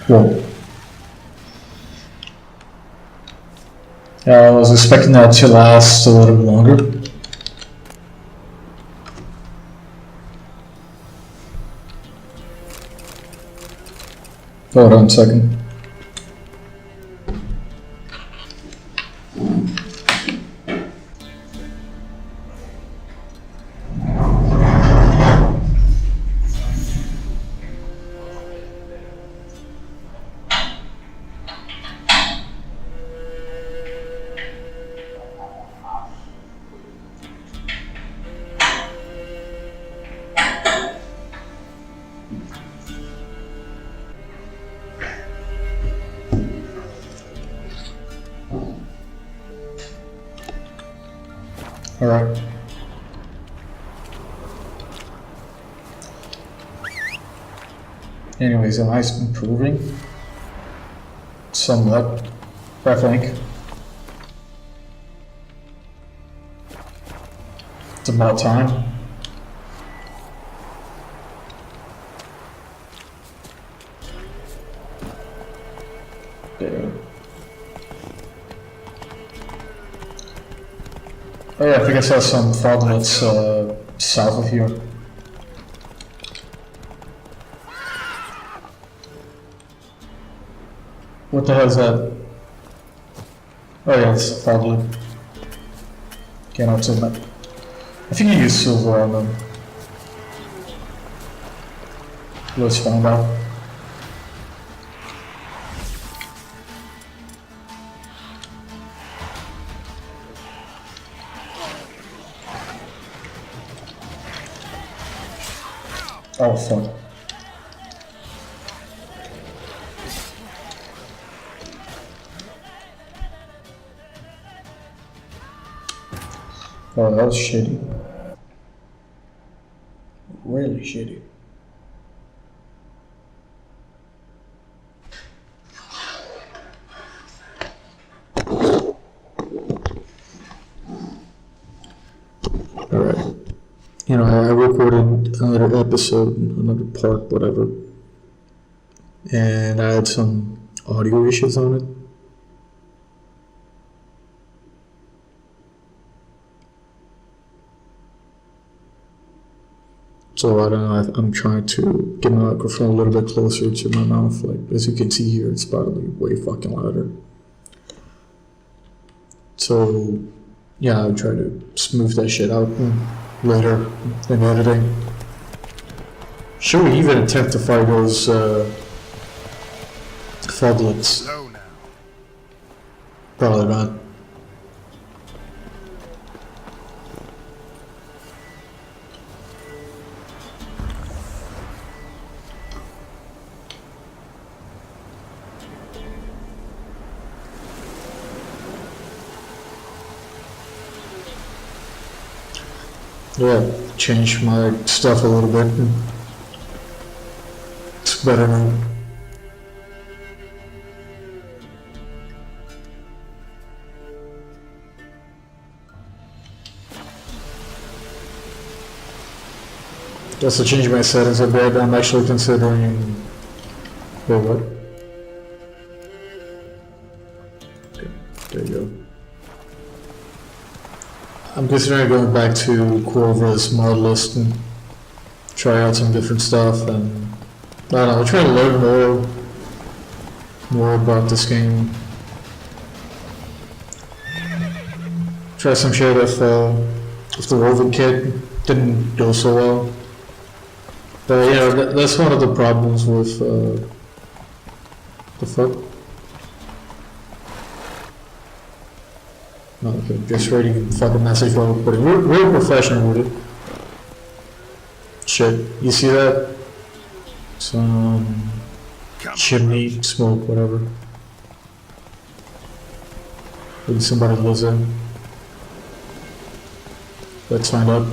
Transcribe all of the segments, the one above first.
Cool. Yeah, I was expecting that to last a little longer. Hold on a second. All right. Anyways, am I improving? Somewhat, I think. It's about time. Yeah. Oh yeah, I think I saw some frogments south of here. What the hell is that? Oh yeah, it's froglet. Cannot submit. I think you use silver on them. Let's find out. Oh fuck. Oh, that was shitty. Really shitty. Alright. You know, I recorded another episode, another part, whatever. and I had some audio issues on it. So I don't know, I'm trying to get my microphone a little bit closer to my mouth. Like, as you can see here, it's probably way fucking louder. So, yeah, I'll try to smooth that shit out later in editing. Should we even attempt to fight those foglets? Probably not. Yeah, change my stuff a little bit. It's better now. Just to change my settings a bit, I'm actually considering... Wait, what? Okay, there you go. I'm considering going back to Corva's mod list and try out some different stuff, and I don't know, I'm trying to learn more about this game. Try some shit if the Woven kit didn't go so well. But yeah, that's one of the problems with the fuck. No, okay, just reading the fucking message while we're putting. We're professional with it. Shit, you see that? Some chimney, smoke, whatever. Maybe somebody lives in. Let's find out.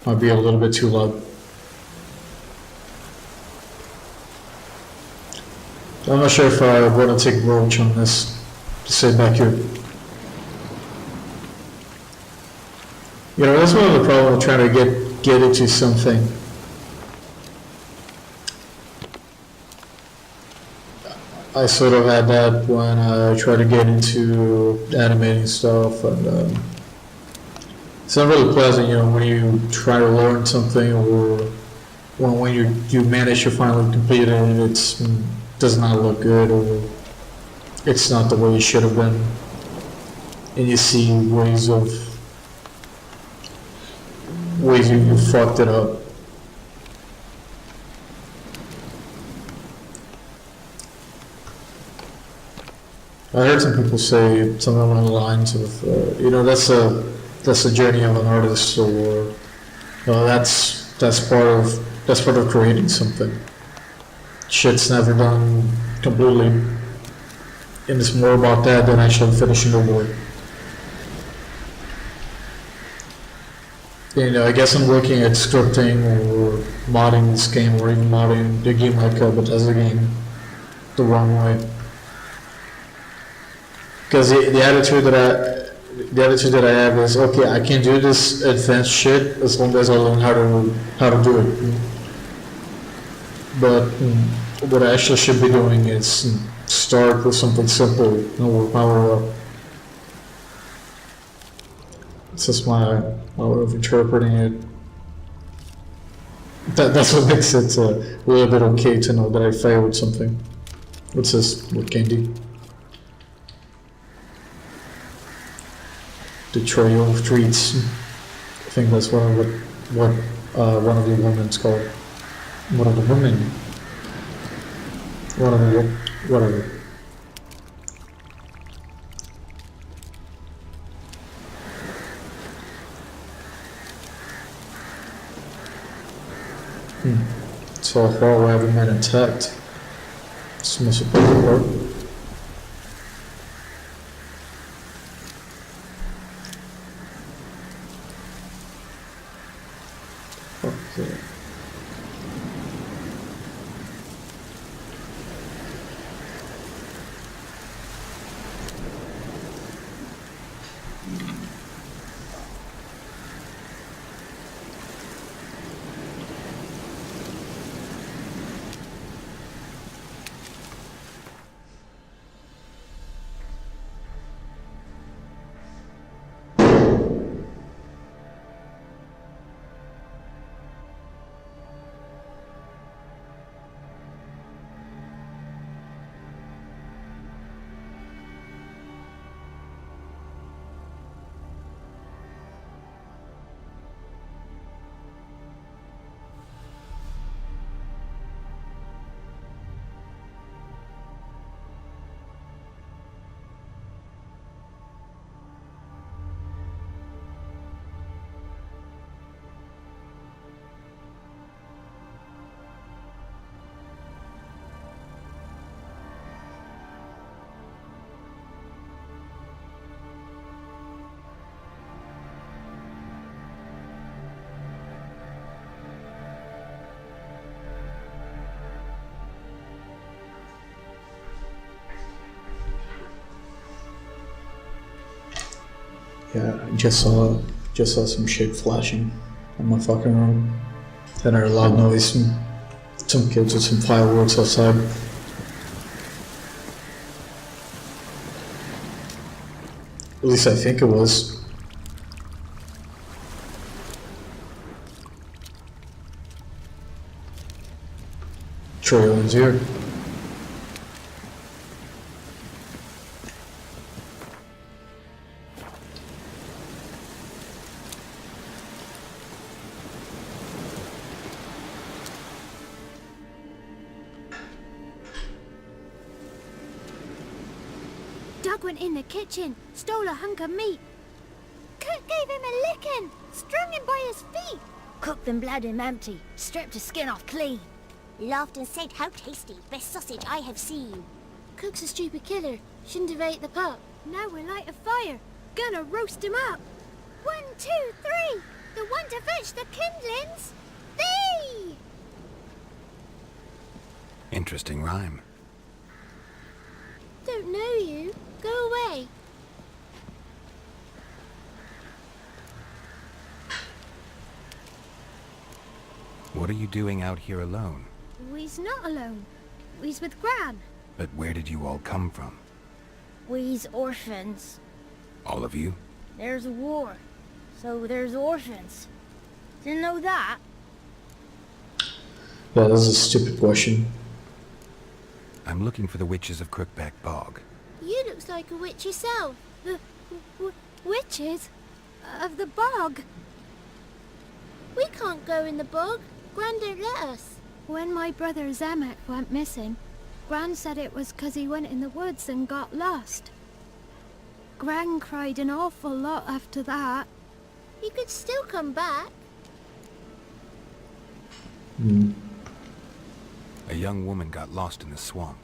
Might be a little bit too loud. I'm not sure if I want to take Roach on this. Just sit back here. You know, that's one of the problems with trying to get into something. I sort of had that when I tried to get into animating stuff, and it's not really pleasant, you know, when you try to learn something, or when you manage to finally complete it and it does not look good, or it's not the way it should have been, and you see ways you fucked it up. I heard some people say something along the lines of, you know, that's the journey of an artist, or that's part of creating something. Shit's never done completely, and it's more about that than actually finishing the work. You know, I guess I'm looking at scripting or modding this game, or even modding the game like Bethesda game the wrong way. Because the attitude that I have is, okay, I can do this advanced shit as long as I learn how to do it. But what I actually should be doing is start with something simple and work my way up. It's just my way of interpreting it. That's what makes it a little bit okay to know that I failed with something. What's this? What candy? The Trail of Treats. I think that's what one of the women's called. One of the women. One of the whatever. So far we haven't been attacked. This must have been the part. Okay. Yeah, I just saw some shit flashing on my fucking room. Then I heard a loud noise and some kids with some fireworks outside. At least I think it was. Trailing's here. Doug went in the kitchen, stole a hunk of meat. Cook gave him a licking, strung him by his feet. Cooked and bled him empty, stripped his skin off clean. Laughed and said, "How tasty, best sausage I have seen." Cook's a stupid killer, shouldn't have ate the pup. Now we'll light a fire, gonna roast him up. 1, 2, 3, the one to fetch the kindlings. Thee! Interesting rhyme. Don't know you. Go away. What are you doing out here alone? We's not alone. We's with Gran. But where did you all come from? We's orphans. All of you? There's a war, so there's orphans. Didn't know that? Yeah, this is a stupid question. I'm looking for the witches of Crookback Bog. You looks like a witch yourself. The witches of the bog. We can't go in the bog. Gran don't let us. When my brother Zemek went missing, Gran said it was 'cause he went in the woods and got lost. Gran cried an awful lot after that. He could still come back. A young woman got lost in the swamp.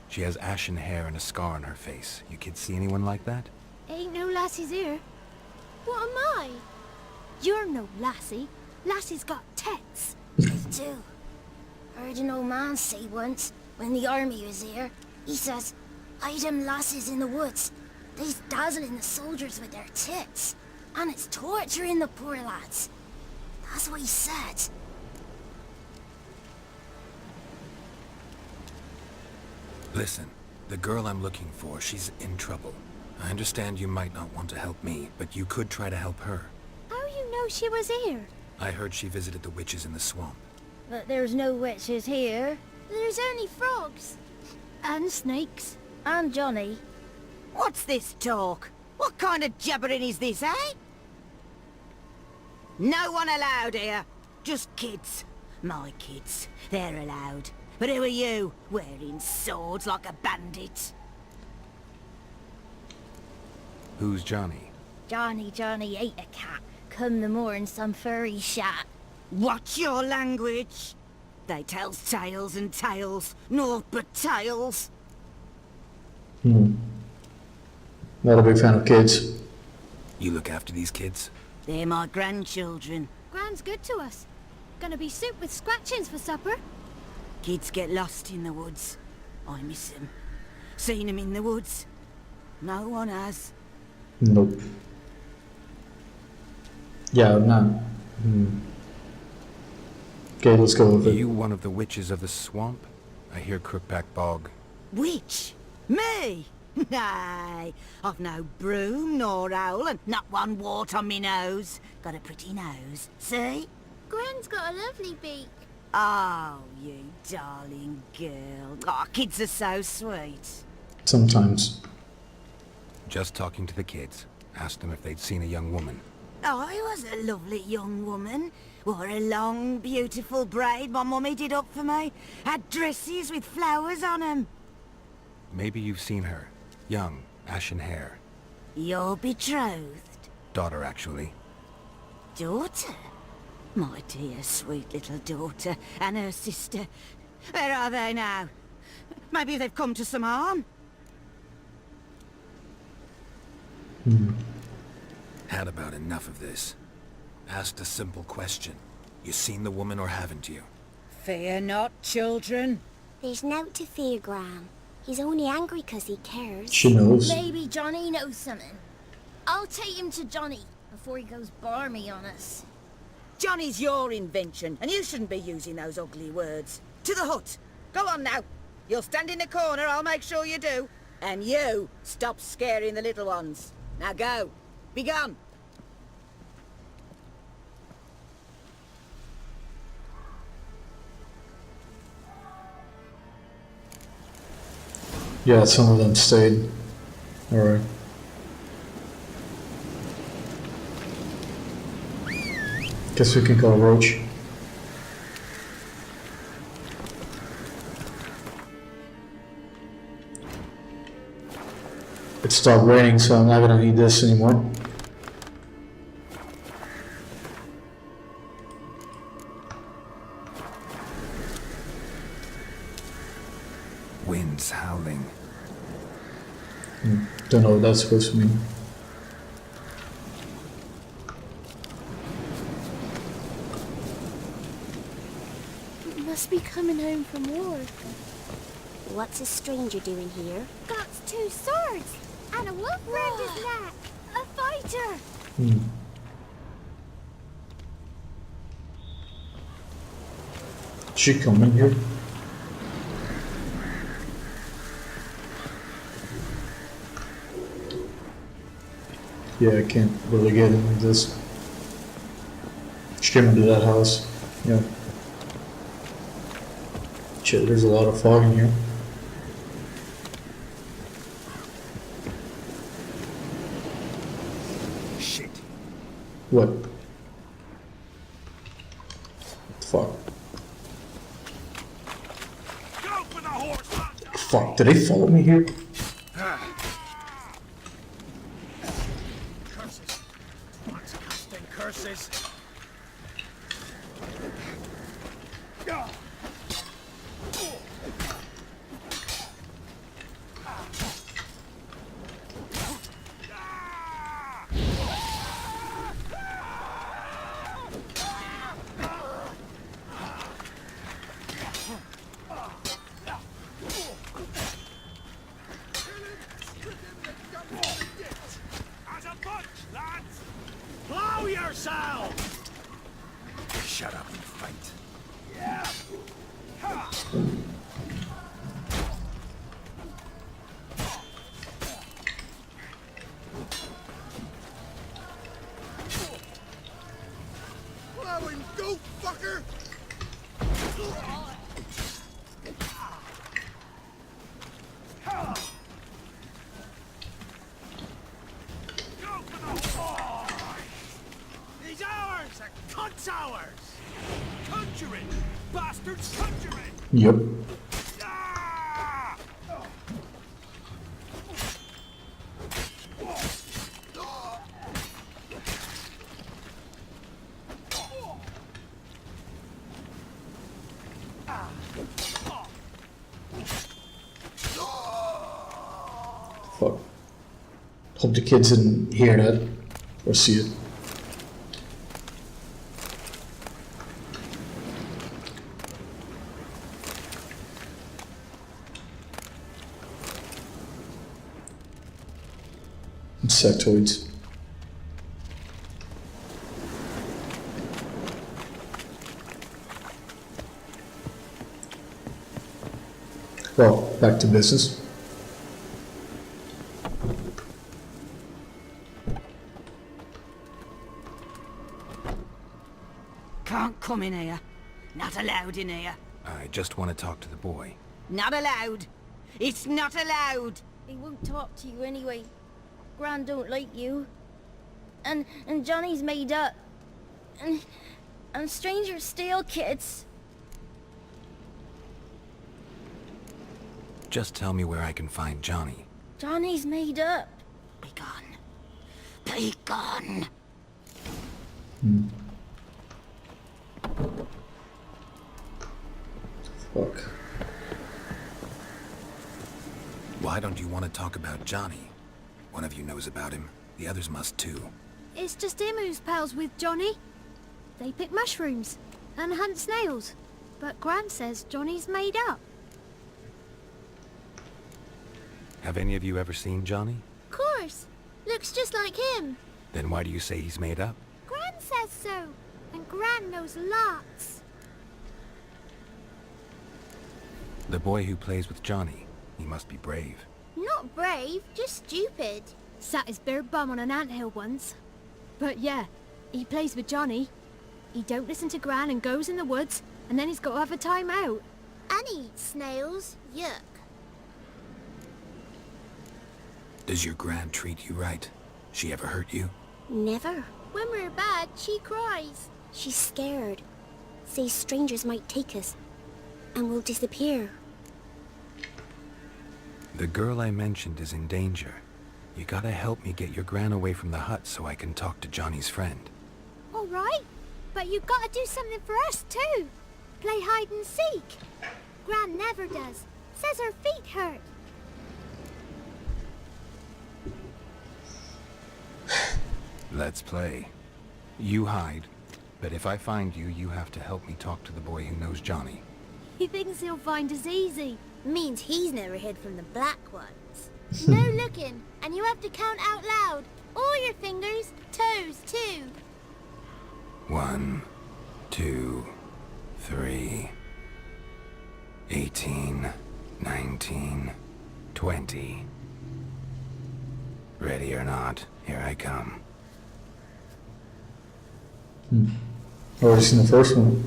She has ashen hair and a scar on her face. You kids see anyone like that? Ain't no lassies here. What am I? You're no lassie. Lassie's got tits. Me too. Heard an old man say once, when the army was here, he says, "I them lasses in the woods, they's dazzling the soldiers with their tits, and it's torturing the poor lads." That's what he said. Listen, the girl I'm looking for, she's in trouble. I understand you might not want to help me, but you could try to help her. How you know she was here? I heard she visited the witches in the swamp. But there's no witches here. There's only frogs. And snakes. And Johnny. What's this talk? What kind of jabbering is this, eh? No one allowed here. Just kids. My kids. They're allowed. But who are you, wearing swords like a bandit? Who's Johnny? Johnny ate a cat. Come the more in some furry shat. Watch your language. They tells tales and tales, naught but tales. Not a big fan of kids. You look after these kids? They're my grandchildren. Gran's good to us. Gonna be soup with scratchings for supper. Kids get lost in the woods. I miss them. Seen them in the woods. No one has. Nope. Yeah, no. Okay, let's go with Are it. you one of the witches of the swamp? I hear Crookback Bog. Witch? Me? Nay, I've no broom nor owl and not one wart on me nose. Got a pretty nose, see? Gran's got a lovely beak. Oh, you darling girl. Oh, kids are so sweet. Sometimes. Just talking to the kids. Asked them if they'd seen a young woman. I was a lovely young woman. Wore a long, beautiful braid my mummy did up for me. Had dresses with flowers on 'em. Maybe you've seen her. Young, ashen hair. Your betrothed? Daughter, actually. Daughter? My dear, sweet little daughter and her sister. Where are they now? Maybe they've come to some harm? Had about enough of this. Asked a simple question. You seen the woman or haven't you? Fear not, children. There's nought to fear, Gran. He's only angry 'cause he cares. She knows. Maybe Johnny knows something. I'll take him to Johnny before he goes barmy on us. Johnny's your invention, and you shouldn't be using those ugly words. To the hut! Go on now! You'll stand in the corner, I'll make sure you do. And you, stop scaring the little ones. Now go! Be gone! Yeah, some of them stayed. Alright. Guess we can call Roach. It stopped raining, so I'm not gonna need this anymore. Winds howling. Don't know what that's supposed to mean. Must be coming home from war. What's a stranger doing here? Got 2 swords and a wolf round his neck. A fighter. She come in here? Yeah, I can't really get into this. She came into that house. Yeah. Shit, there's a lot of fog in here. Shit. What? Fuck. Go for the horse! Fuck, did they follow me here? Curses. What's casting curses? As a bunch, lads! Blow yourselves! Shut up and fight. Yeah. Blowing goat fucker! Go for the horse! He's ours! A cunt's ours! Conjuring! Bastards conjuring! Yep. Ah! Hope the kids didn't hear that or see it. Insectoids. Well, back to business. Can't come in here. Not allowed in here. I just want to talk to the boy. Not allowed. It's not allowed. He won't talk to you anyway. Gran don't like you. And Johnny's made up. And strangers steal kids. Just tell me where I can find Johnny. Johnny's made up. Be gone. Be gone. Fuck. Why don't you want to talk about Johnny? One of you knows about him. The others must too. It's just him who's pals with Johnny. They pick mushrooms and hunt snails. But Gran says Johnny's made up. Have any of you ever seen Johnny? Of course. Looks just like him. Then why do you say he's made up? Gran says so. And Gran knows lots. The boy who plays with Johnny, he must be brave. Not brave, just stupid. Sat his bare bum on an anthill once. But yeah, he plays with Johnny. He don't listen to Gran and goes in the woods, and then he's got to have a time out. And he eats snails. Yuck. Does your gran treat you right? She ever hurt you? Never. When we're bad, she cries. She's scared. Says strangers might take us. And we'll disappear. The girl I mentioned is in danger. You gotta help me get your gran away from the hut so I can talk to Johnny's friend. All right, but you gotta do something for us too. Play hide and seek. Gran never does. Says her feet hurt. Let's play. You hide, but if I find you, you have to help me talk to the boy who knows Johnny. He thinks he'll find us easy. Means he's never hid from the black ones. No looking, and you have to count out loud. All your fingers, toes too. 1, 2, 3, 18, 19, 20. Ready or not, here I come. Already seen the first one.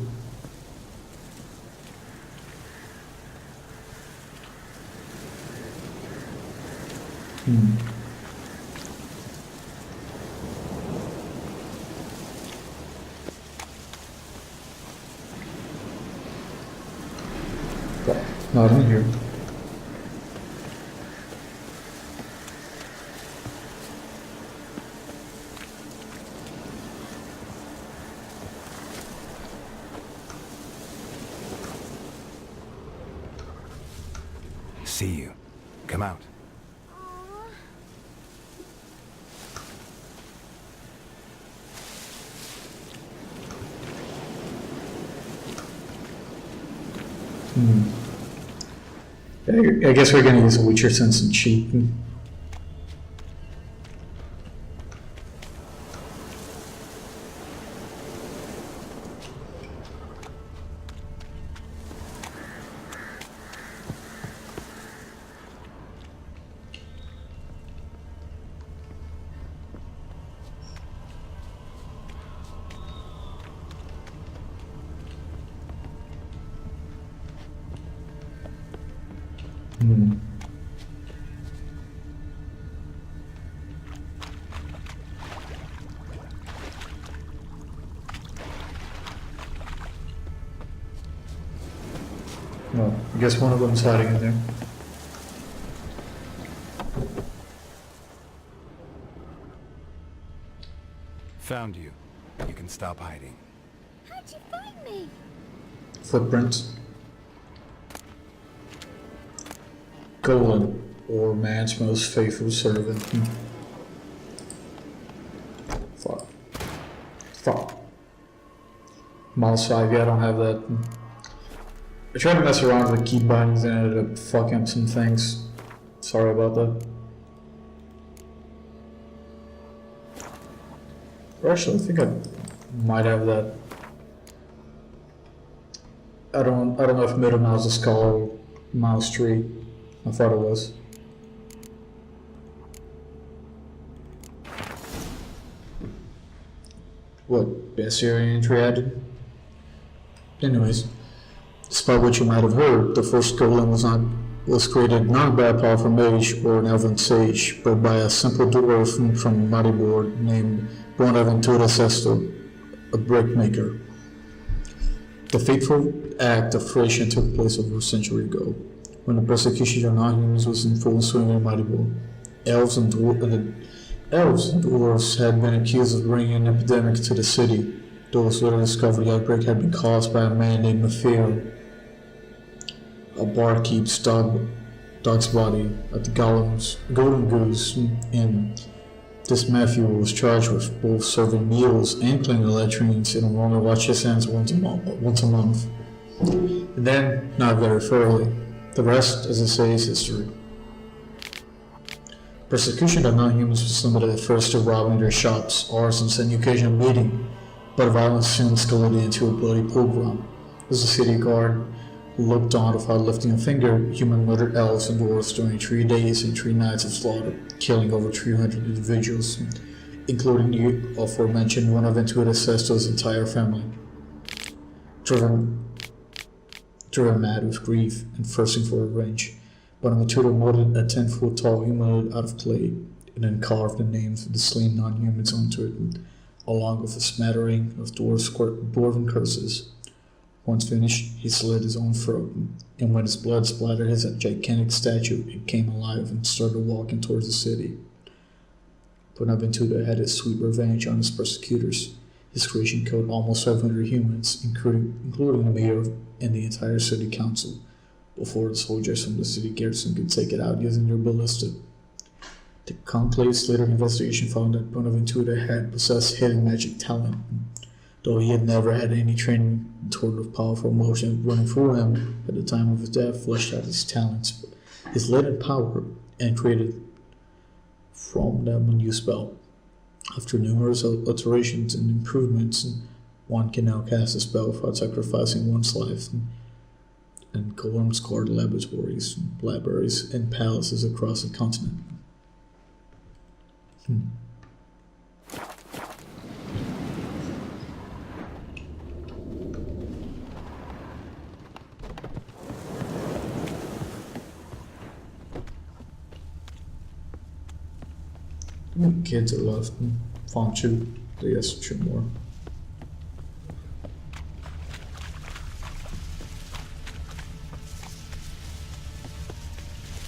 But not in here. See you. Come out. I guess we're gonna use a Witcher sense and cheat. Well, I guess one of them's hiding in there. Found you. You can stop hiding. How'd you find me? Footprints. Golan, or man's most faithful servant. Thot. Mouse 5, yeah, I don't have that. I tried to mess around with the key bindings and ended up fucking up some things. Sorry about that. Or actually, I think I might have that. I don't know if middle mouse is called mouse tree. I thought it was. What, Bessarian entry added? Anyways, despite what you might have heard, the first golem was created not by a powerful mage or an elven sage, but by a simple dwarf from Maribor named Bonaventura Sesto, a brickmaker. The fateful act of creation took place over a century ago, when the persecution of non-humans was in full swing in Maribor. Elves and dwarves had been accused of bringing an epidemic to the city. Those later discovered the outbreak had been caused by a man named Mathiel. A barkeep's dog's body at the Golden Goose Inn. This Matthew was charged with both serving meals and cleaning latrines and only wash his hands once a month. And then, not very thoroughly. The rest, as I say, is history. Persecution of non-humans was limited at first to robbing their shops, arsons, and the occasional beating, but violence soon escalated into a bloody pogrom. As the city guard looked on without lifting a finger, human murdered elves and dwarves during 3 days and 3 nights of slaughter, killing over 300 individuals, including the aforementioned Bonaventura Sesto's entire family. Driven mad with grief and thirsting for revenge, Bonaventura molded a 10-foot tall humanoid out of clay and then carved the names of the slain non-humans onto it, along with a smattering of dwarven curses. Once finished, he slit his own throat, and when his blood splattered his gigantic statue, it came alive and started walking towards the city. Bonaventura had his sweet revenge on his persecutors. His creation killed almost 500 humans, including the mayor and the entire city council, before the soldiers from the city garrison could take it out using their ballista. The conclave's later investigation found that Bonaventura had possessed hidden magic talent, though he had never had any training toward the powerful motion running through him. At the time of his death, fleshed out his talents, his latent power, and created from them a new spell. After numerous alterations and improvements, one can now cast a spell without sacrificing one's life, and golems guard libraries, and palaces across the continent. How many kids are left? Farm 2. I guess 2 more.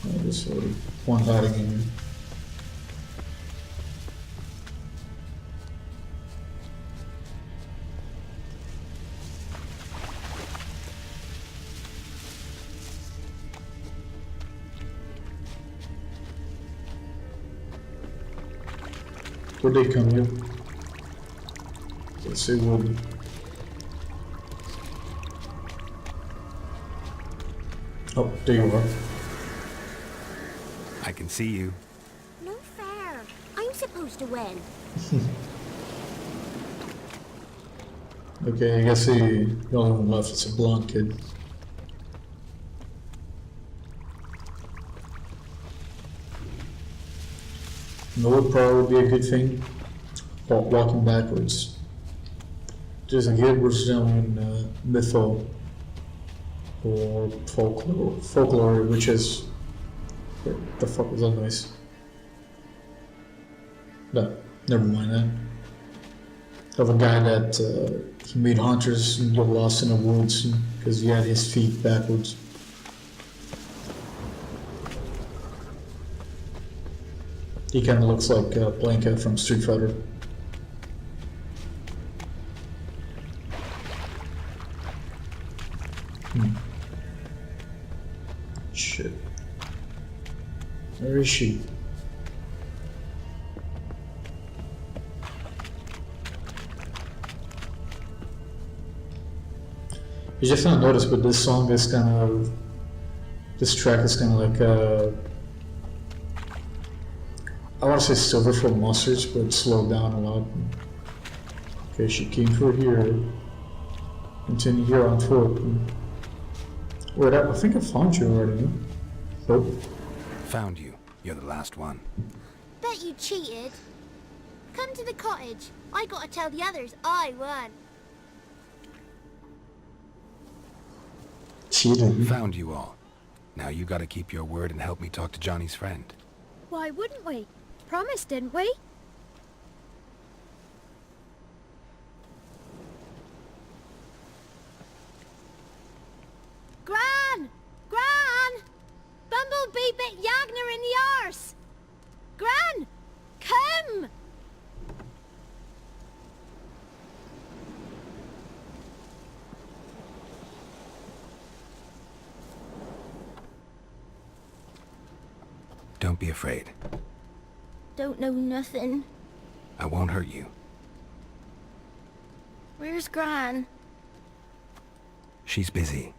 There's one hiding in here. Where'd they come here? Let's see what. Oh, there you are. I can see you. No fair. I'm supposed to win. Okay, I guess the only one left is a blonde kid. No, would probably be a good thing. Walking backwards. There's a kid versus them in mytho or folklore, which is. What the fuck was that noise? No, never mind that. Of a guy that he made hunters and get lost in the woods because he had his feet backwards. He kind of looks like Blanca from Street Fighter. Shit. Where is she? You just not notice, but this song is kind of, this track is kind of like I want to say Silver from Mustards, but slowed down a lot. Okay, she came through here. Continue here on foot. Wait, I think I found you already. Nope. Found you. You're the last one. Bet you cheated. Come to the cottage. I gotta tell the others I won. Cheating. Found you all. Now you gotta keep your word and help me talk to Johnny's friend. Why wouldn't we? Promised, didn't we? Gran! Gran! Bumblebee bit Yagner in the arse! Gran! Come! Don't be afraid. Don't know nothing. I won't hurt you. Where's Gran? She's busy.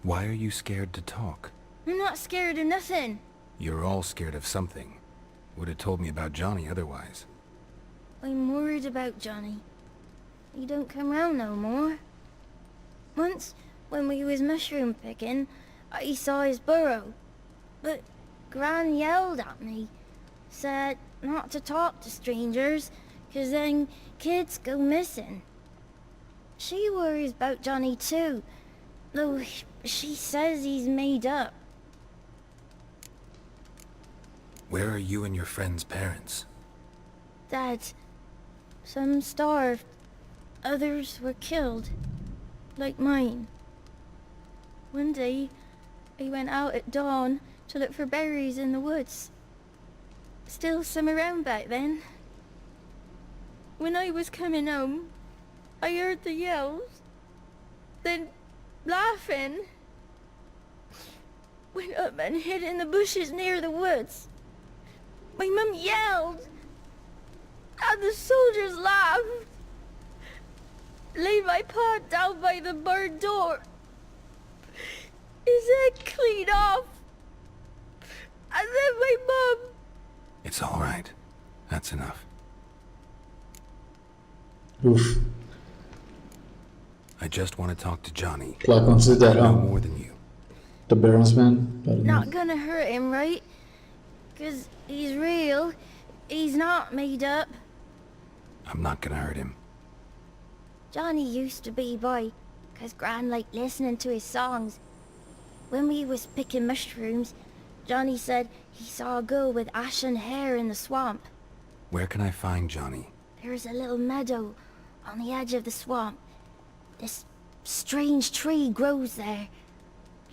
Why are you scared to talk? I'm not scared of nothing. You're all scared of something. Would have told me about Johnny otherwise. I'm worried about Johnny. He don't come round no more. Once, when we was mushroom picking, I saw his burrow. But Gran yelled at me, said not to talk to strangers, 'cause then kids go missing. She worries about Johnny too, though she says he's made up. Where are you and your friend's parents? Dad, some starved, others were killed, like mine. One day, I went out at dawn to look for berries in the woods. Still some around back then. When I was coming home, I heard the yells, then laughing. Went up and hid in the bushes near the woods. My mum yelled, and the soldiers laughed. Laid my pa down by the barn door. His head clean off. And then my mum... It's all right. That's enough. Oof. I just want to talk to Johnny. Like consider that No more than you. the Barons man. I don't know. Not gonna hurt him, right? 'Cause he's real. He's not made up. I'm not gonna hurt him. Johnny used to be boy, 'cause Gran liked listening to his songs. When we was picking mushrooms, Johnny said he saw a girl with ashen hair in the swamp. Where can I find Johnny? There's a little meadow on the edge of the swamp. This strange tree grows there.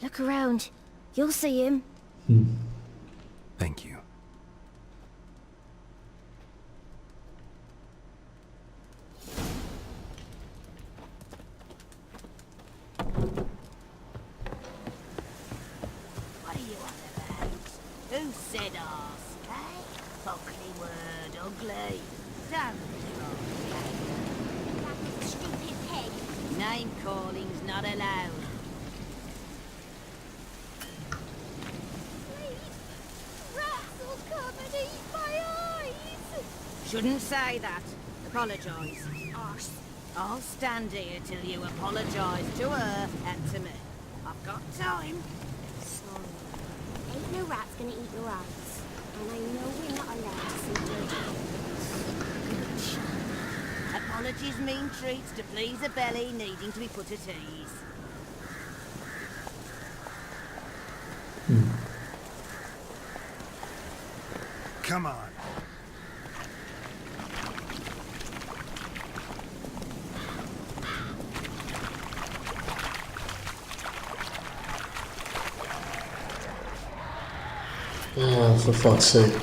Look around. You'll see him. Thank you. What are you on about? Who said ask, eh? Ugly word, ugly. Damn it, stupid pig. Name calling's not allowed. Rats will come and eat my eyes! Shouldn't say that. Apologise. Arse. I'll stand here till you apologise to her and to me. I've got time. Sorry. Ain't no rat's gonna eat your eyes. And I know we're not allowed to see your eyes. Apologies mean treats to please a belly needing to be put at ease. Come on. Oh, for fuck's sake.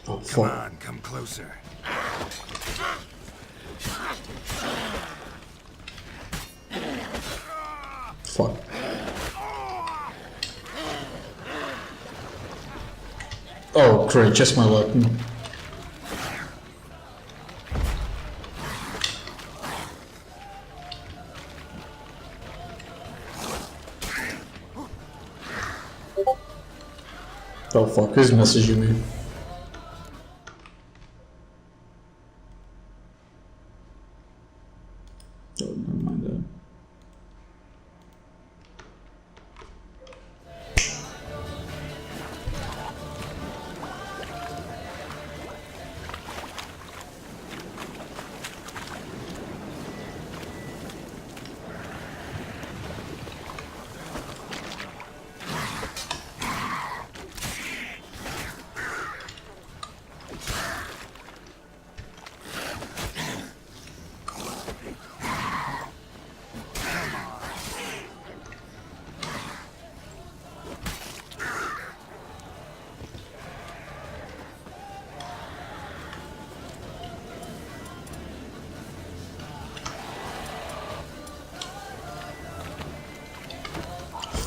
Oh, Come fuck. on, come closer. Oh, great, just my luck. Oh fuck, who's messaging me? Oh, never mind that.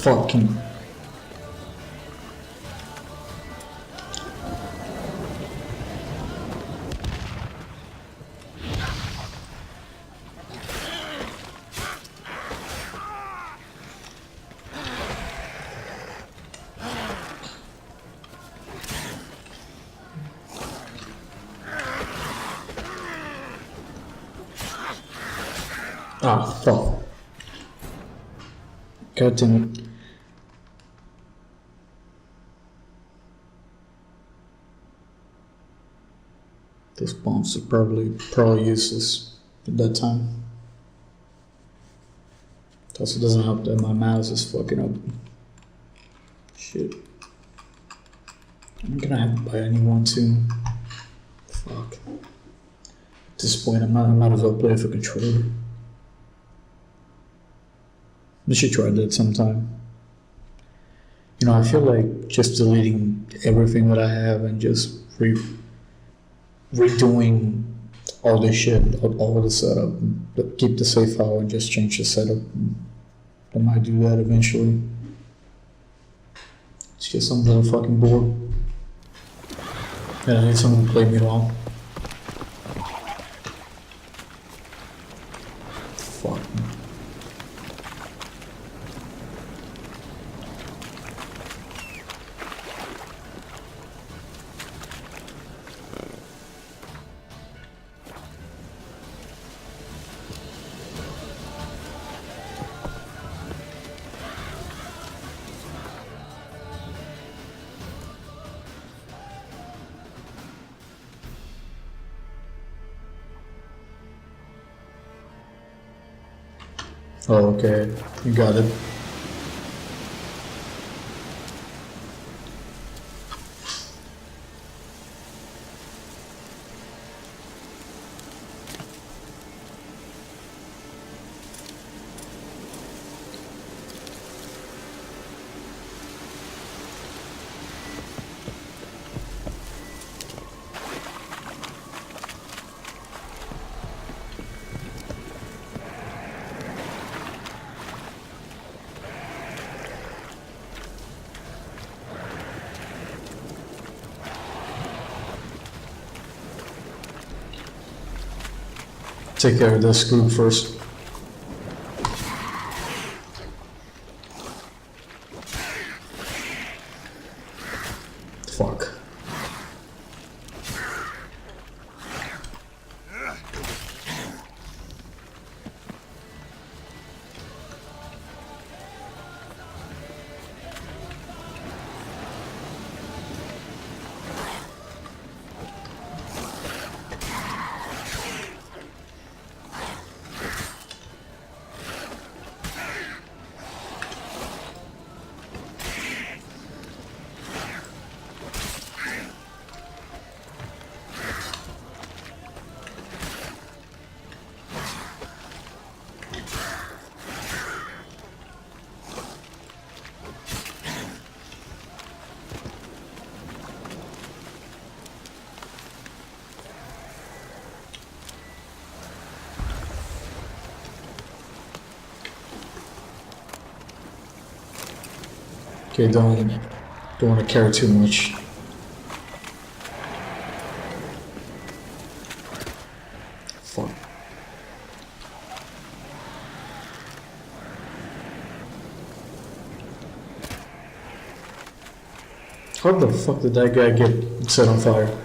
Fucking. Ah, fuck. God damn it. Those bombs are probably useless at that time. It also doesn't help that my mouse is fucking up. Shit. I'm gonna have to buy a new one soon. Fuck. At this point, I might as well play with a controller. I should try that sometime. You know, I feel like just deleting everything that I have and just redoing all this shit, all the setup, keep the save file and just change the setup. I might do that eventually. It's just I'm really fucking bored. And I need someone to play me along. Fuck. Oh, okay. You got it. Take care of this group first. Fuck. Okay, don't want to carry too much. How the fuck did that guy get set on fire?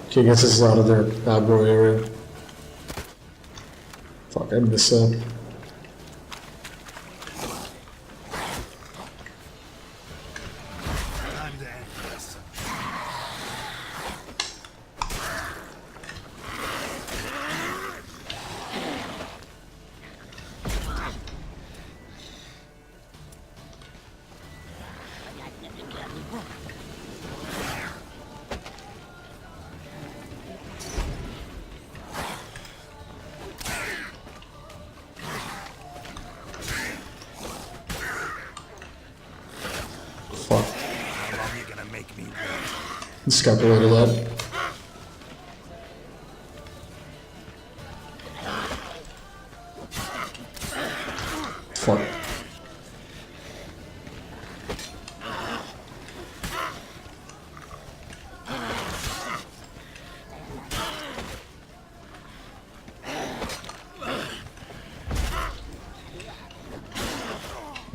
Okay, I guess this is out of their outdoor area. Fuck, I missed that. Time to end this. Fuck. How long are you gonna make me wait? Scalpelated that. Fuck.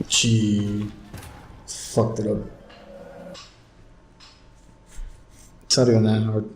She fucked it up. It's not even that hard.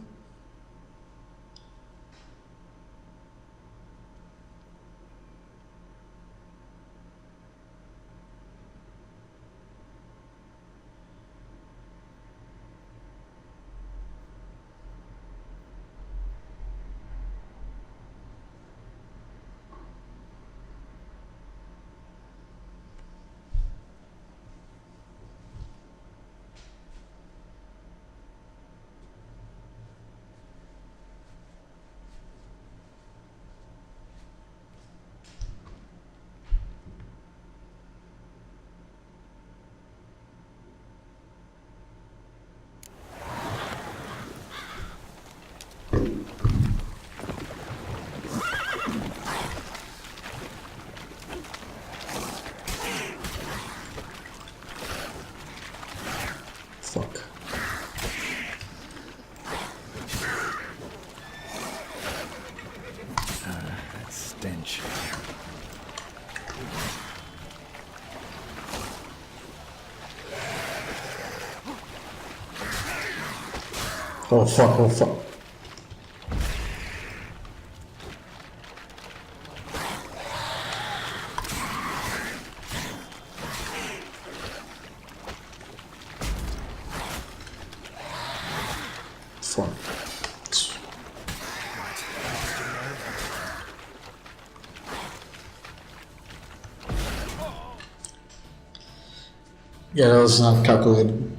Fuck. That stench. Oh fuck, oh fuck. Fuck. Yeah, that was not calculated.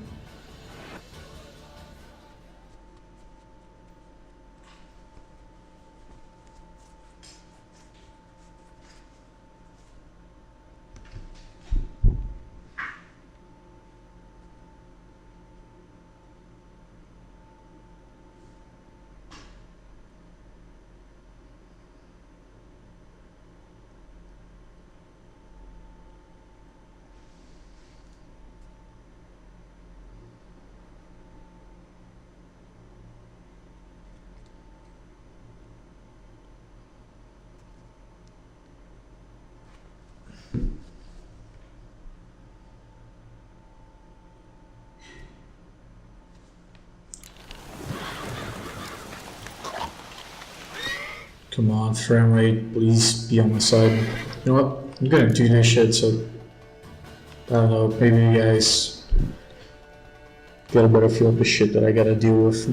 Come on, frame rate, please be on my side. You know what? I'm gonna do this shit, so I don't know, maybe you guys get a better feel of the shit that I gotta deal with.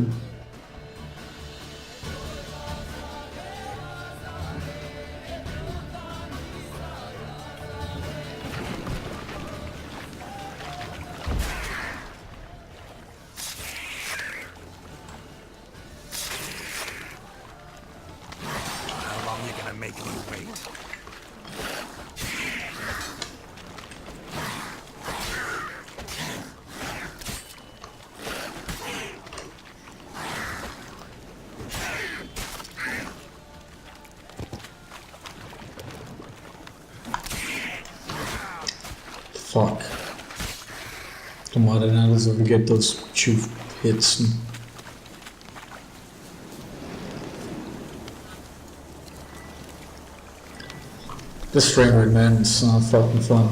How long are you gonna make me wait? Fuck. Come on, and let's ever get those 2 hits. This frame rate, man, it's not fucking fun.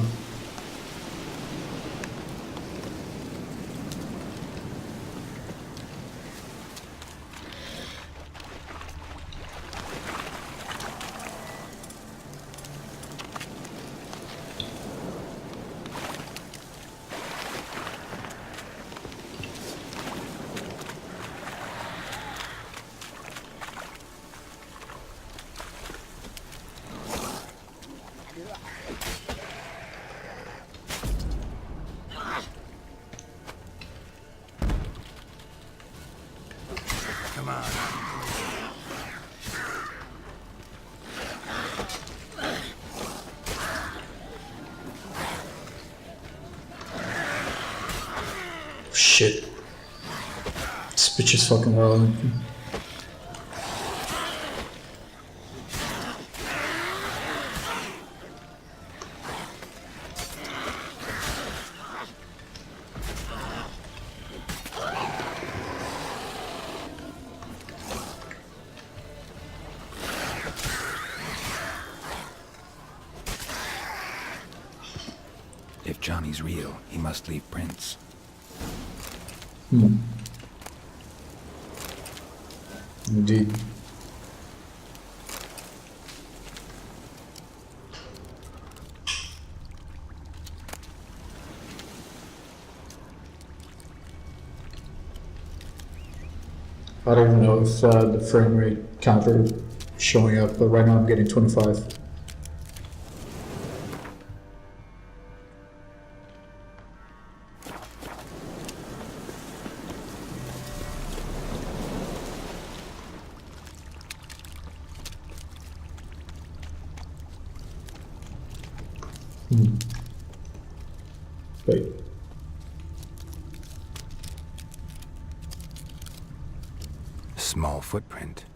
Come on. Shit. This bitch is fucking violent. If Johnny's real, he must leave prints. Indeed. I don't even know if the frame rate counter is showing up, but right now I'm getting 25. Wait. Small footprint.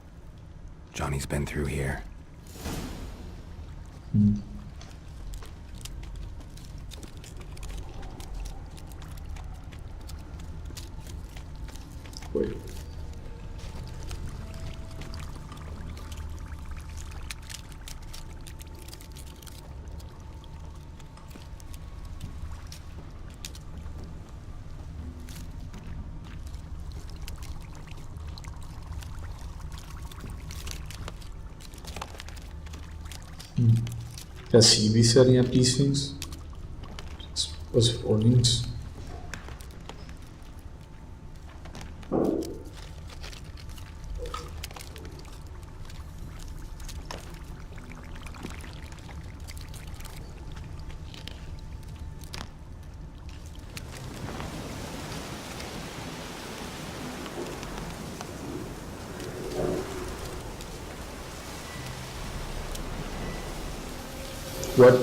Johnny's been through here. Wait. Does he be setting up these things? What's it ordnance? What?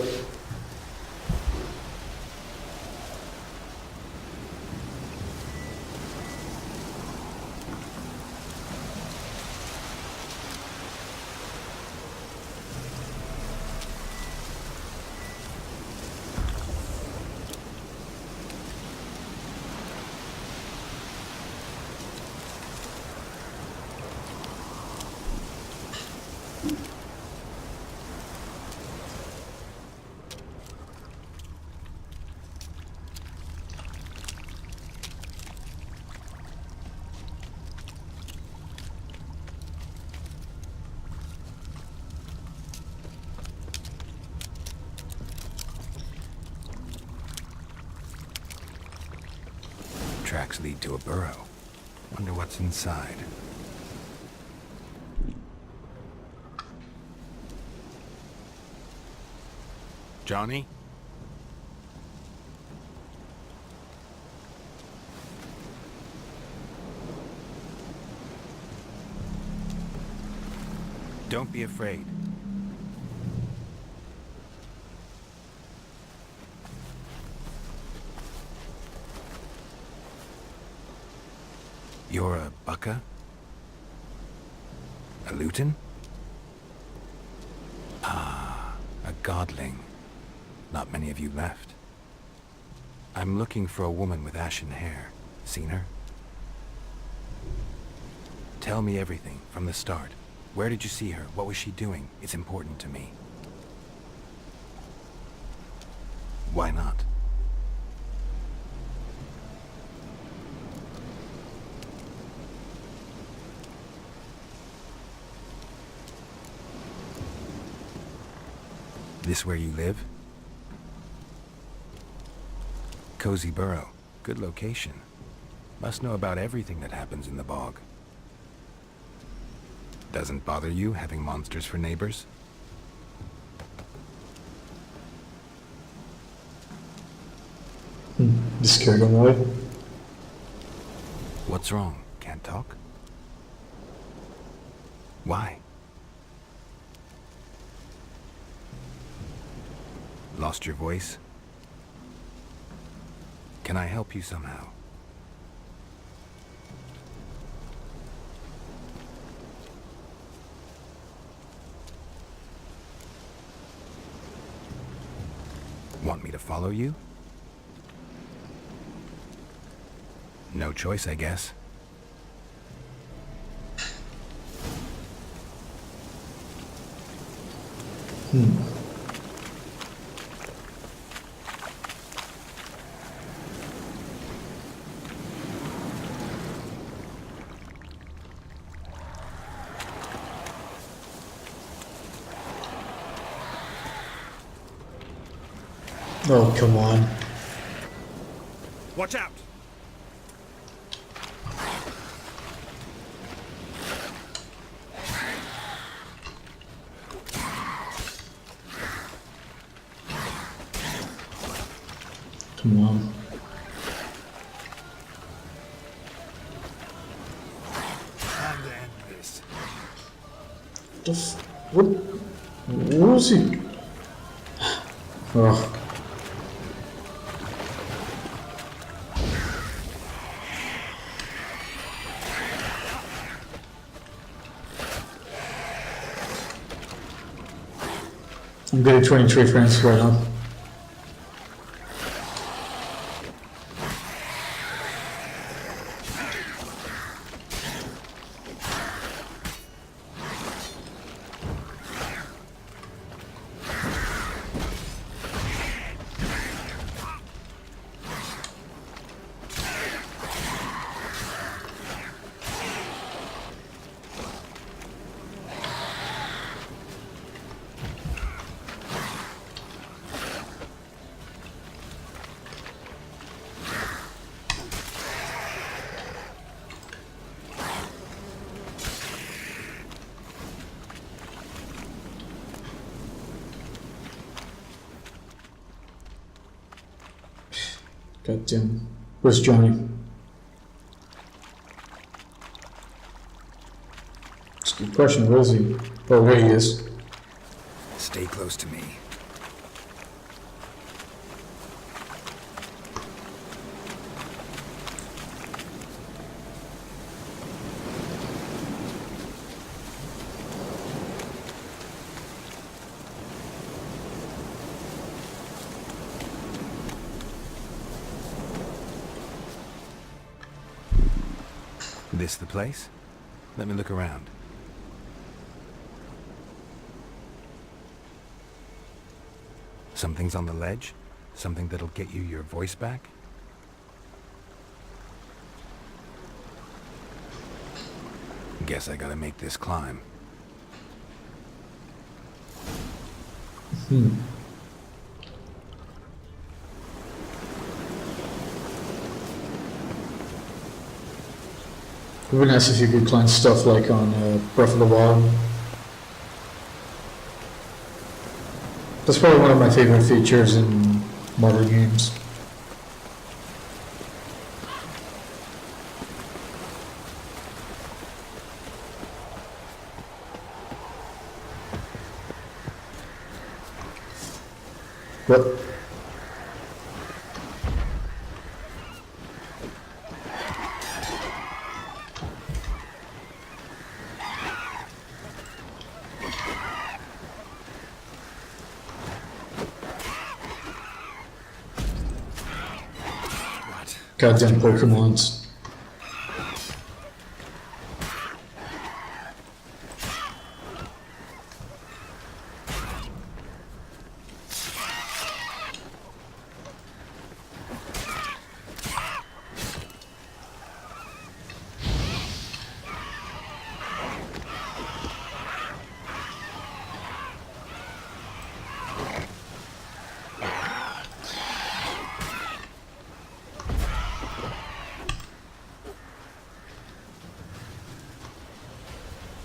Tracks lead to a burrow. Wonder what's inside. Johnny? Don't be afraid. You're a bucka? A luton? Ah, a godling. Not many of you left. I'm looking for a woman with ashen hair. Seen her? Tell me everything, from the start. Where did you see her? What was she doing? It's important to me. Why not? This where you live? Cozy Burrow. Good location. Must know about everything that happens in the bog. Doesn't bother you having monsters for neighbors? You scared him away? What's wrong? Can't talk? Why? Lost your voice? Can I help you somehow? Want me to follow you? No choice, I guess. Oh, come on. Watch out! Come on. Time to end this. What? What was he? Oh. I'm getting 23 frames right now. God damn. Where's Johnny? Just keep pushing, where is he? Oh, there he is. Stay close to me. This the place? Let me look around. Something's on the ledge? Something that'll get you your voice back? Guess I gotta make this climb. It would be nice if you could climb stuff like on Breath of the Wild. That's probably one of my favorite features in modern games. What? Goddamn Pokemons.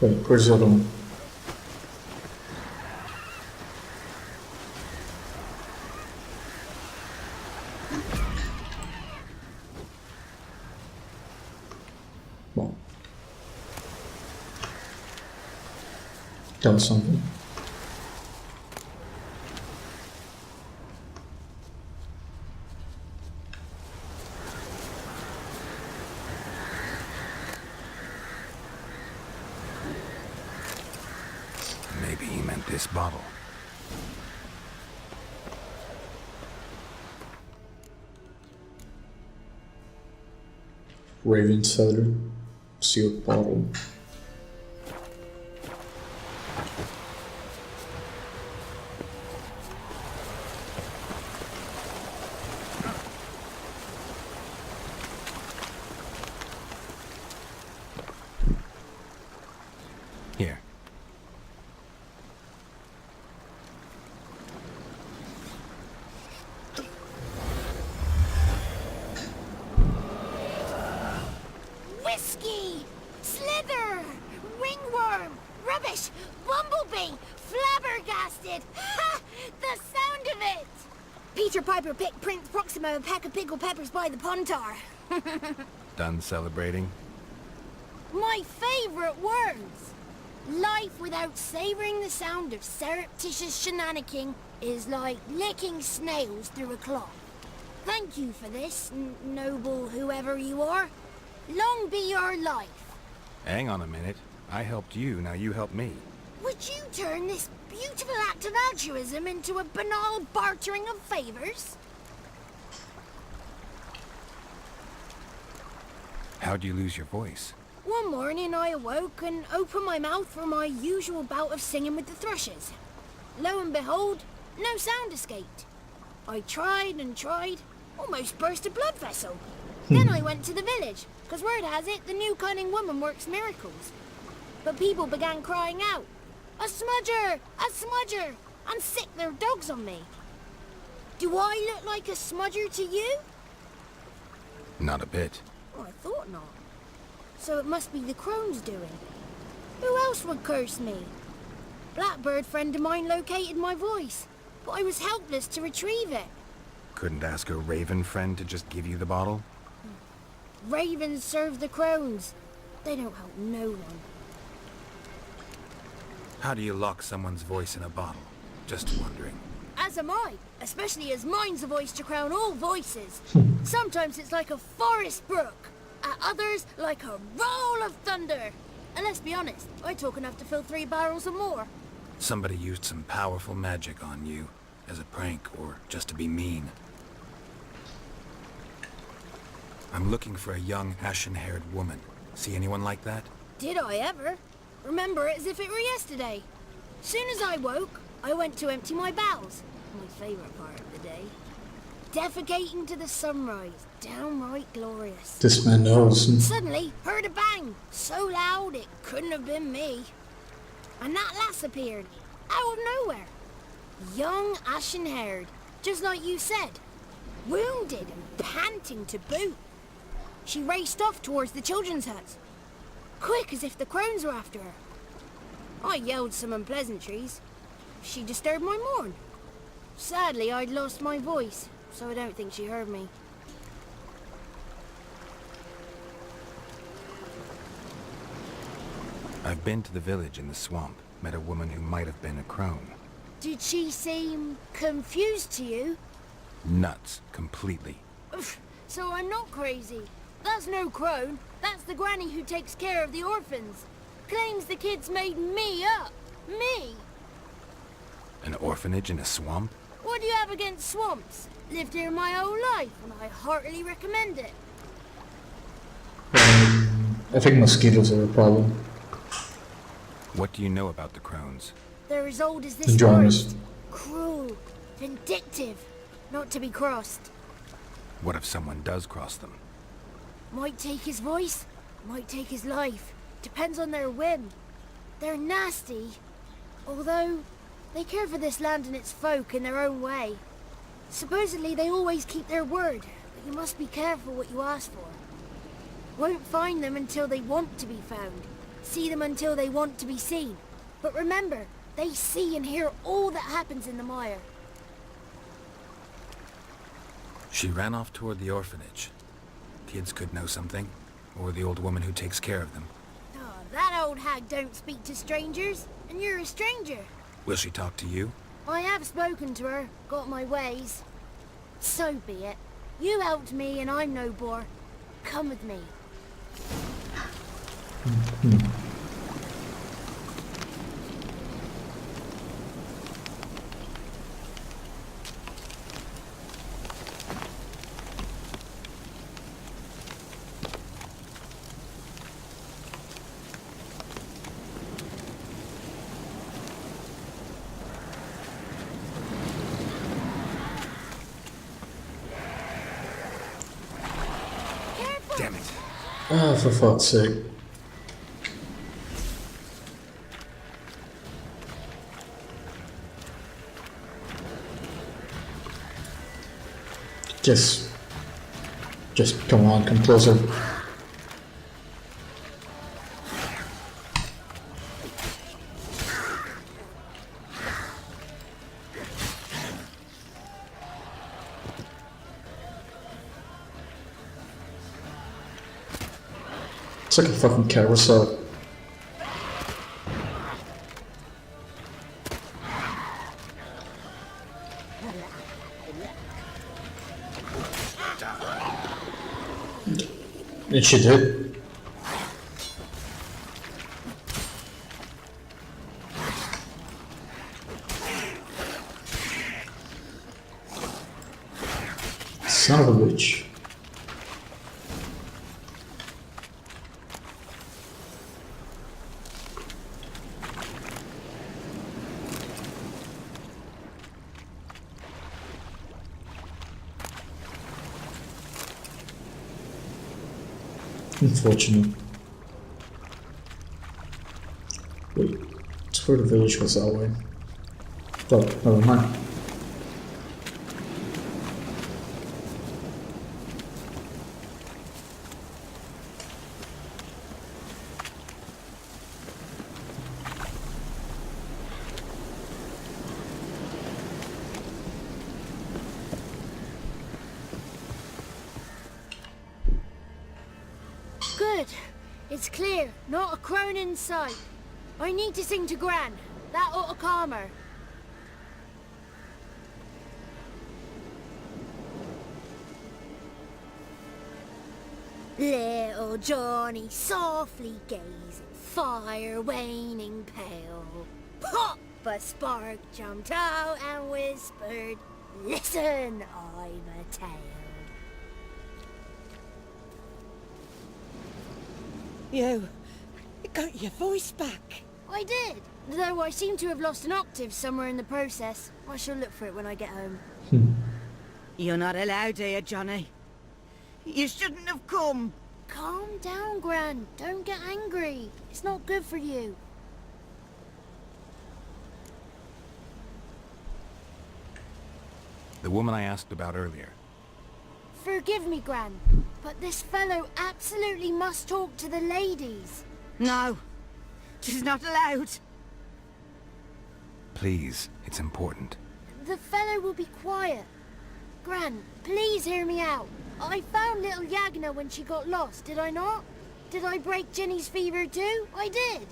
Wait, where's the other one? Well, that was something. Maybe he meant this bottle. Raven Cellar, sealed bottle. Here. Whiskey! Slither! Ringworm! Rubbish! Bumblebee! Flabbergasted! Ha! The sound of it! Peter Piper picked Prince Proximo a pack of pickled peppers by the Pontar. Done celebrating? My favorite words! Life without savoring the sound of surreptitious shenanigans is like licking snails through a cloth. Thank you for this, noble whoever you are. Long be your life. Hang on a minute. I helped you, now you help me. Would you turn this beautiful act of altruism into a banal bartering of favors? How'd you lose your voice? One morning I awoke and opened my mouth for my usual bout of singing with the thrushes. Lo and behold, no sound escaped. I tried and tried, almost burst a blood vessel. Then I went to the village, 'cause word has it the new cunning woman works miracles. But people began crying out, "A smudger! A smudger!" and sick their dogs on me. Do I look like a smudger to you? Not a bit. Oh, I thought not. So it must be the crone's doing. Who else would curse me? Blackbird friend of mine located my voice, but I was helpless to retrieve it. Couldn't ask a raven friend to just give you the bottle? Ravens serve the crones. They don't help no one. How do you lock someone's voice in a bottle? Just wondering. As am I, especially as mine's a voice to crown all voices. Sometimes it's like a forest brook, at others like a roll of thunder. And let's be honest, I talk enough to fill 3 barrels or more. Somebody used some powerful magic on you, as a prank or just to be mean. I'm looking for a young, ashen-haired woman. See anyone like that? Did I ever? Remember it as if it were yesterday. Soon as I woke, I went to empty my bowels. My favourite part of the day. Defecating to the sunrise. Downright glorious. This man knows. Suddenly, heard a bang. So loud it couldn't have been me. And that lass appeared. Out of nowhere. Young, ashen-haired. Just like you said. Wounded and panting to boot. She raced off towards the children's huts. Quick as if the crones were after her. I yelled some unpleasantries. She disturbed my morn. Sadly, I'd lost my voice, so I don't think she heard me. I've been to the village in the swamp, met a woman who might have been a crone. Did she seem confused to you? Nuts, completely. So I'm not crazy. That's no crone. That's the granny who takes care of the orphans. Claims the kids made me up. Me! An orphanage in a swamp? What do you have against swamps? Lived here my whole life, and I heartily recommend it. I think mosquitoes are a problem. What do you know about the crones? They're as old as this Enjoyments. forest. Cruel, vindictive, not to be crossed. What if someone does cross them? Might take his voice, might take his life. Depends on their whim. They're nasty, although they care for this land and its folk in their own way. Supposedly they always keep their word, but you must be careful what you ask for. Won't find them until they want to be found. See them until they want to be seen. But remember, they see and hear all that happens in the mire. She ran off toward the orphanage. Kids could know something, or the old woman who takes care of them. Oh, that old hag don't speak to strangers, and you're a stranger. Will she talk to you? I have spoken to her, got my ways. So be it. You helped me and I'm no bore. Come with me. Damn it. Ah, for fuck's sake. Just come on, come closer. It's like a fucking carousel. And she did. Son of a bitch. Unfortunate. Wait, I swear the village was that way. Oh, never mind. Good. It's clear. Not a crone in sight. I need to sing to Gran. That ought to calm her. Little Johnny softly gazed, fire waning pale. Pop! A spark jumped out and whispered, "Listen, I've a tale." You got your voice back. I did, though I seem to have lost an octave somewhere in the process. I shall look for it when I get home. You're not allowed here, Johnny. You shouldn't have come. Calm down, Gran. Don't get angry. It's not good for you. The woman I asked about earlier. Forgive me, Gran, but this fellow absolutely must talk to the ladies. No, she's not allowed. Please, it's important. The fellow will be quiet. Gran, please hear me out. I found little Yagna when she got lost, did I not? Did I break Ginny's fever too? I did.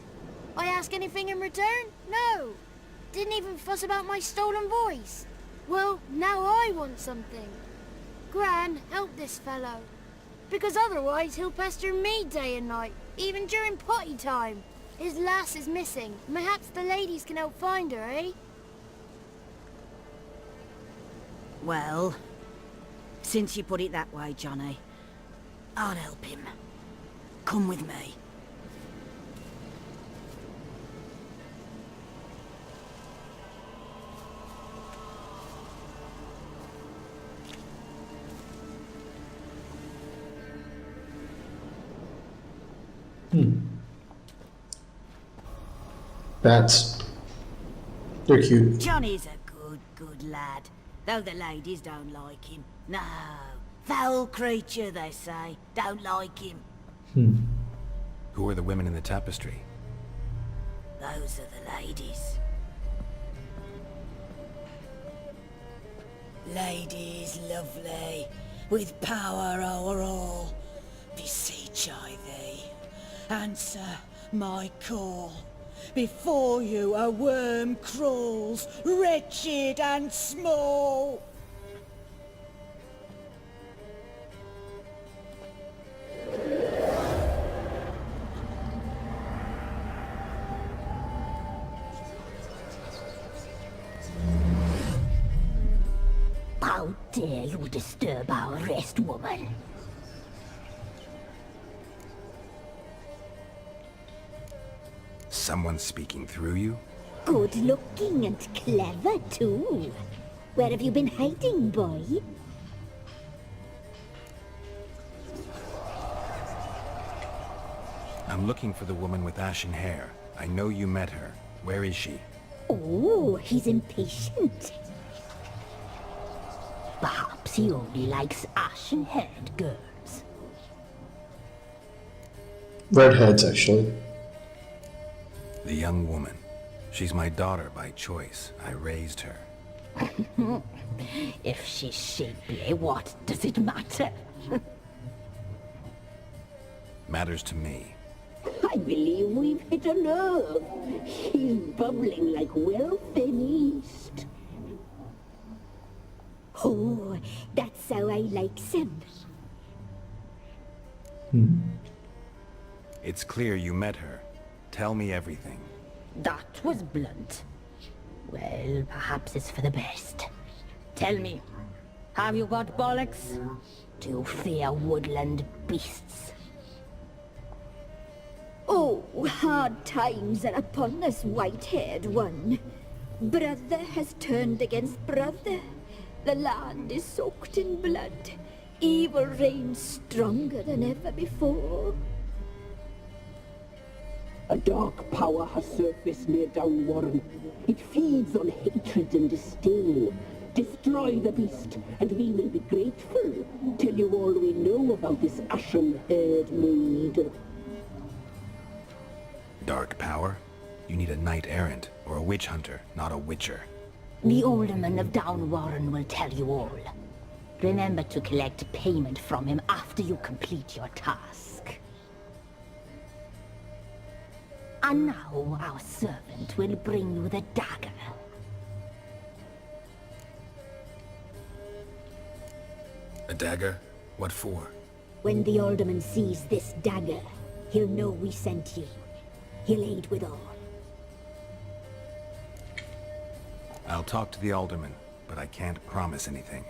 I ask anything in return? No. Didn't even fuss about my stolen voice. Well, now I want something. Gran, help this fellow. Because otherwise he'll pester me day and night, even during potty time. His lass is missing. Perhaps the ladies can help find her, eh? Well, since you put it that way, Johnny, I'll help him. Come with me. Bats. They're cute. Johnny's a good lad, though the ladies don't like him. No, foul creature, they say. Don't like him. Who are the women in the tapestry? Those are the ladies. Ladies lovely, with power o'er all, beseech I thee, answer my call. Before you a worm crawls, wretched and small. How dare you disturb our rest, woman? Someone speaking through you? Good looking and clever, too. Where have you been hiding, boy? I'm looking for the woman with ashen hair. I know you met her. Where is she? Oh, he's impatient. Perhaps he only likes ashen-haired girls. Redheads, actually. The young woman. She's my daughter by choice. I raised her. If she's shapely, what does it matter? Matters to me. I believe we've hit a nerve. He's bubbling like well-fed yeast. Oh, that's how I like him. It's clear you met her. Tell me everything. That was blunt. Well, perhaps it's for the best. Tell me, have you got bollocks? Do you fear woodland beasts? Oh, hard times are upon us, white-haired one. Brother has turned against brother. The land is soaked in blood. Evil reigns stronger than ever before. A dark power has surfaced near Downwarren. It feeds on hatred and disdain. Destroy the beast, and we will be grateful. Tell you all we know about this ashen-haired maid. Dark power? You need a knight-errant, or a witch-hunter, not a witcher. The alderman of Downwarren will tell you all. Remember to collect payment from him after you complete your task. And now our servant will bring you the dagger. A dagger? What for? When the alderman sees this dagger, he'll know we sent you. He'll aid with all. I'll talk to the alderman, but I can't promise anything.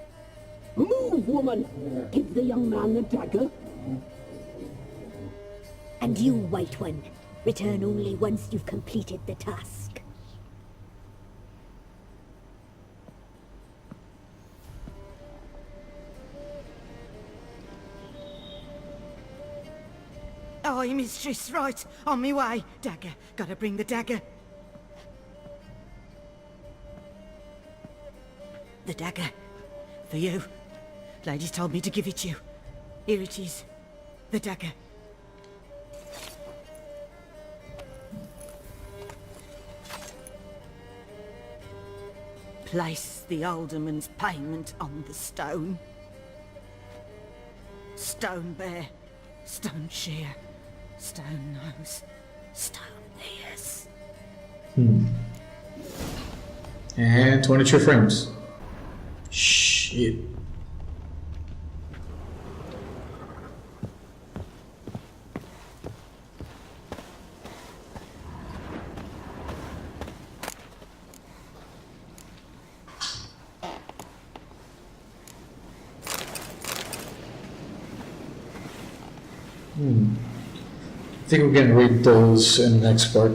Move, woman! Give the young man the dagger. And you, White One, return only once you've completed the task. Aye, mistress, right. On me way. Dagger. Gotta bring the dagger. The dagger. For you. Ladies told me to give it you. Here it is. The dagger. Place the alderman's payment on the stone. Stone bear. Stone shear. Stone nose. Stone ears. And 22 frames. Shit. I think we can read those in the next part.